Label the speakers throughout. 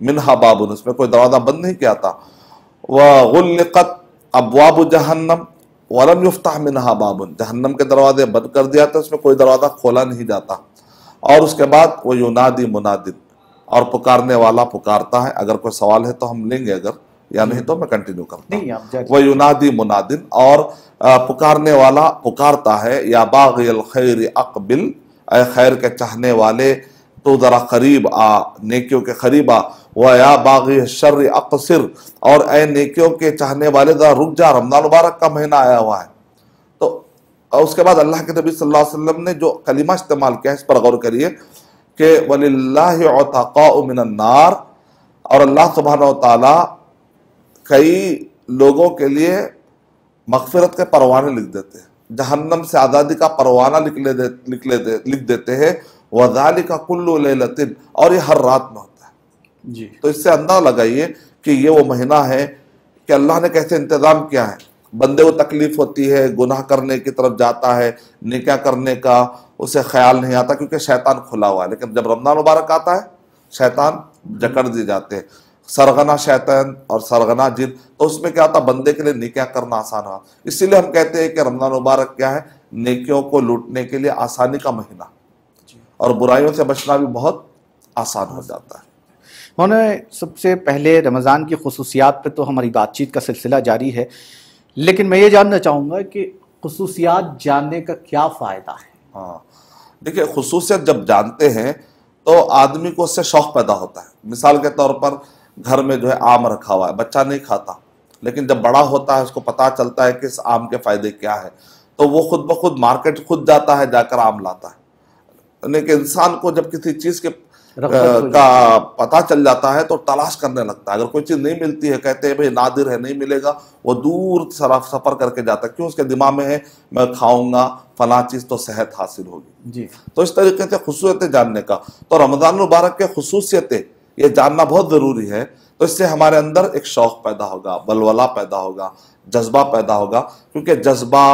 Speaker 1: منہا بابن، اس میں کوئی دروازہ بند نہیں کیا تھا، وغلقت ابواب جہنم ولم یفتح منہا بابن، جہنم کے دروازے بند کر دیا تھا، اس میں کوئی دروازہ کھولا نہیں جاتا. اور اس کے بعد وہ ینادی منادن، اور پکارنے والا پکارتا ہے. اگر کوئی سوال ہے تو ہم لیں گے، اگر یا نہیں تو میں کنٹینیو کرتا ہوں. وہ ینادی منادن، اور پکارنے والا پکارتا ہے، یا باغی الخیر اقبل، اے خیر کے چاہنے والے تو ذرا قریب آ، نیکیوں کے قریب آ. وَيَا بَاغِيَ الشَّرِّ اقصر، اور اے نیکیوں کے چاہنے والے ذرا رک جا، رمضان مبارک کا مہینہ آیا ہوا ہے. تو اس کے بعد اللہ کے نبی صلی اللہ علیہ وسلم نے جو کلمہ استعمال کیا ہے اس پر غور کریے کہ وَلِلَّهِ عُتَقَاءُ مِنَ النَّارِ، اور اللہ سبحانہ وتعالیٰ کئی لوگوں کے لیے مغفرت کے پروانے لکھ دیتے ہیں، جہنم سے آزادی کا پروانہ لکھ دیتے ہیں. وَذَلِكَ كُلُّ لَيْلَةٍ، اور یہ ہر رات میں ہوتا ہے.
Speaker 2: جی
Speaker 1: تو اس سے اندازہ لگائیے کہ یہ وہ مہینہ ہے کہ اللہ نے کیسے انتظام کیا ہے. بندے کو تکلیف ہوتی ہے، گناہ کرنے کی طرف جاتا ہے، نیکیاں کرنے کا اسے خیال نہیں آتا کیونکہ شیطان کھلا ہوا ہے. لیکن جب رمضان مبارک آتا ہے شیطان جکڑ دیے جاتے ہیں، سرغنہ شیطان اور سرغنہ جن. تو اس میں کیا ہوتا، بندے کے لیے نیکیاں کرنا آسان ہوا. اسی لیے ہم کہتے ہیں کہ رمضان مبارک کیا ہے، نیکیوں کو لوٹنے کے لیے آسانی کا مہینہ، اور برائیوں سے بچنا بھی بہت آسان ہو جاتا ہے.
Speaker 2: سب سے پہلے رمضان کی خصوصیات پہ تو ہماری بات چیت کا سلسلہ جاری ہے، لیکن میں یہ جاننا چاہوں گا کہ خصوصیات جاننے کا کیا فائدہ ہے؟
Speaker 1: ہاں دیکھیے، خصوصیت جب جانتے ہیں تو آدمی کو اس سے شوق پیدا ہوتا ہے. مثال کے طور پر گھر میں جو ہے آم رکھا ہوا ہے، بچہ نہیں کھاتا، لیکن جب بڑا ہوتا ہے اس کو پتہ چلتا ہے کہ اس آم کے فائدے کیا ہے، تو وہ خود بخود مارکیٹ خود جاتا ہے، جا کر آم لاتا ہے. لیکن انسان کو جب کسی چیز کے کا پتہ چل جاتا ہے تو تلاش کرنے لگتا ہے. اگر کوئی چیز نہیں ملتی ہے، کہتے ہیں بھئی نادر ہے، نہیں ملے گا، وہ دور سفر کر کے جاتا ہے. کیوں؟ اس کے دماغ میں ہے میں کھاؤں گا فلاں چیز تو صحت حاصل ہوگی.
Speaker 2: جی
Speaker 1: تو اس طریقے سے خصوصیتیں جاننے کا. تو رمضان المبارک کے خصوصیتیں یہ جاننا بہت ضروری ہے. تو اس سے ہمارے اندر ایک شوق پیدا ہوگا، بلولہ پیدا ہوگا، جذبہ پیدا ہوگا. کیونکہ جذبہ،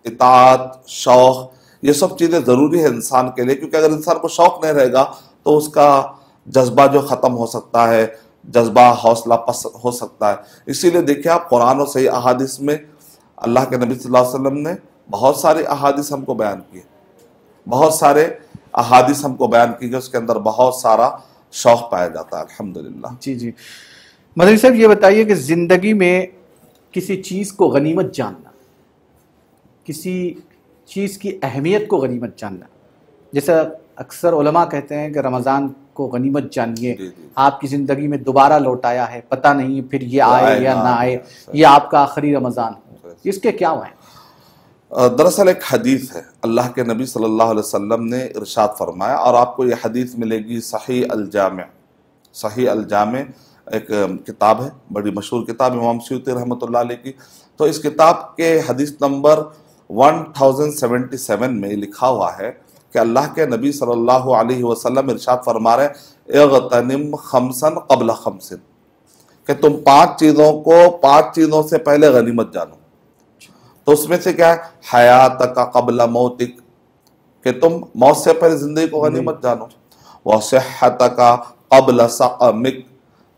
Speaker 1: اطاعت، شوق، یہ سب چیزیں ضروری ہے انسان کے لیے. کیونکہ اگر انسان کو شوق نہیں رہے گا تو اس کا جذبہ جو ختم ہو سکتا ہے، جذبہ حوصلہ پست ہو سکتا ہے. اسی لیے دیکھیں آپ قرآن و صحیح احادیث میں اللہ کے نبی صلی اللہ علیہ وسلم نے بہت سارے احادیث ہم کو بیان کیے، بہت سارے احادیث ہم کو بیان کی کہ اس کے اندر بہت سارا شوق پایا جاتا ہے. الحمدللہ.
Speaker 2: جی مدنی صاحب یہ بتائیے کہ زندگی میں کسی چیز کو غنیمت جاننا، کسی چیز کی اہمیت کو غنیمت جاننا، جیسا اکثر علماء کہتے ہیں کہ رمضان کو غنیمت جانیے، آپ کی زندگی میں دوبارہ لوٹ آیا ہے، پتہ نہیں پھر یہ آئے یا نہ آئے، یہ آپ کا آخری رمضان ہو. اس کے کیا ہیں؟
Speaker 1: دراصل ایک حدیث ہے، اللہ کے نبی صلی اللہ علیہ وسلم نے ارشاد فرمایا، اور آپ کو یہ حدیث ملے گی صحیح الجامع. صحیح الجامع ایک کتاب ہے، بڑی مشہور کتاب امام سیوطی رحمۃ اللہ علیہ کی. تو اس کتاب کے حدیث نمبر 1077 میں لکھا ہوا ہے کہ اللہ کے نبی صلی اللہ علیہ وسلم ارشاد فرما رہے اغتنم خمسا قبل خمس، کہ تم 5 چیزوں کو 5 چیزوں سے پہلے غنیمت جانو. تو اس میں سے کیا ہے؟ حیاتک قبل موتک، کہ تم موت سے پہلے زندگی کو غنیمت جانو. وصحتک قبل سقمک،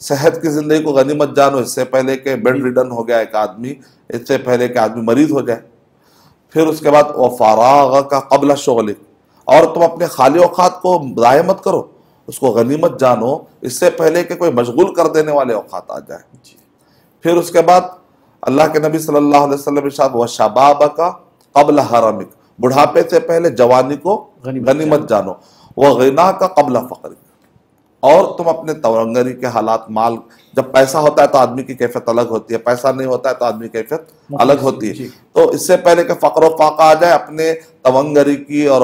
Speaker 1: صحت کی زندگی کو غنیمت جانو، اس سے پہلے کہ بیڈ ریڈن ہو گیا ایک آدمی، اس سے پہلے کہ آدمی مریض ہو جائے. پھر اس کے بعد وفراغک قبل شغلک، اور تم اپنے خالی اوقات کو ضائع مت کرو، اس کو غنیمت جانو اس سے پہلے کہ کوئی مشغول کر دینے والے اوقات آ جائیں. پھر اس کے بعد اللہ کے نبی صلی اللہ علیہ وسلم ارشاد وشبابک قبل حرمک، بڑھاپے سے پہلے جوانی کو غنیمت جانو. وغناک قبل فقرک، اور تم اپنے تونگری کے حالات، مال، جب پیسہ ہوتا ہے تو آدمی کی کیفیت الگ ہوتی ہے، پیسہ نہیں ہوتا ہے تو آدمی کی کیفیت الگ ہوتی ہے. تو اس سے پہلے کہ فقر و فاقہ آ جائے، اپنے تونگری کی اور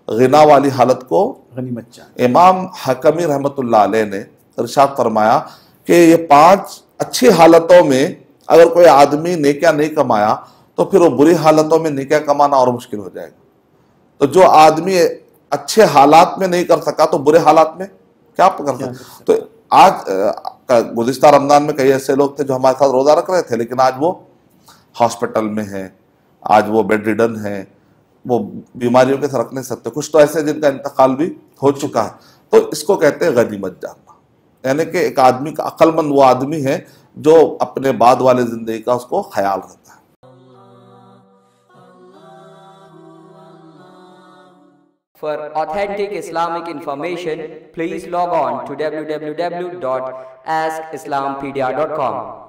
Speaker 1: غنا والی حالت کو
Speaker 2: غنیمت جان.
Speaker 1: امام حکمی رحمۃ اللہ علیہ نے ارشاد فرمایا کہ یہ 5 اچھی حالتوں میں اگر کوئی آدمی نیکیاں نہیں کمایا تو پھر وہ بری حالتوں میں نیکیاں کمانا اور مشکل ہو جائے گا. تو جو آدمی اچھے حالات میں نہیں کر سکا تو برے حالات میں کیا کر سکتا. تو آج گزشتہ رمضان میں کئی ایسے لوگ تھے جو ہمارے ساتھ روزہ رکھ رہے تھے، لیکن آج وہ ہاسپٹل میں ہیں، آج وہ بیڈ ریڈن ہیں، وہ بیماریوں کے ساتھ رکھ نہیں سکتے. کچھ تو ایسے جن کا انتقال بھی ہو چکا ہے. تو اس کو کہتے ہیں غنیمت جاننا. یعنی کہ ایک آدمی کا عقل مند وہ آدمی ہے جو اپنے بعد والے زندگی کا اس کو خیال رہتا ہے.
Speaker 3: For authentic Islamic information, please log on to www.askislampedia.com.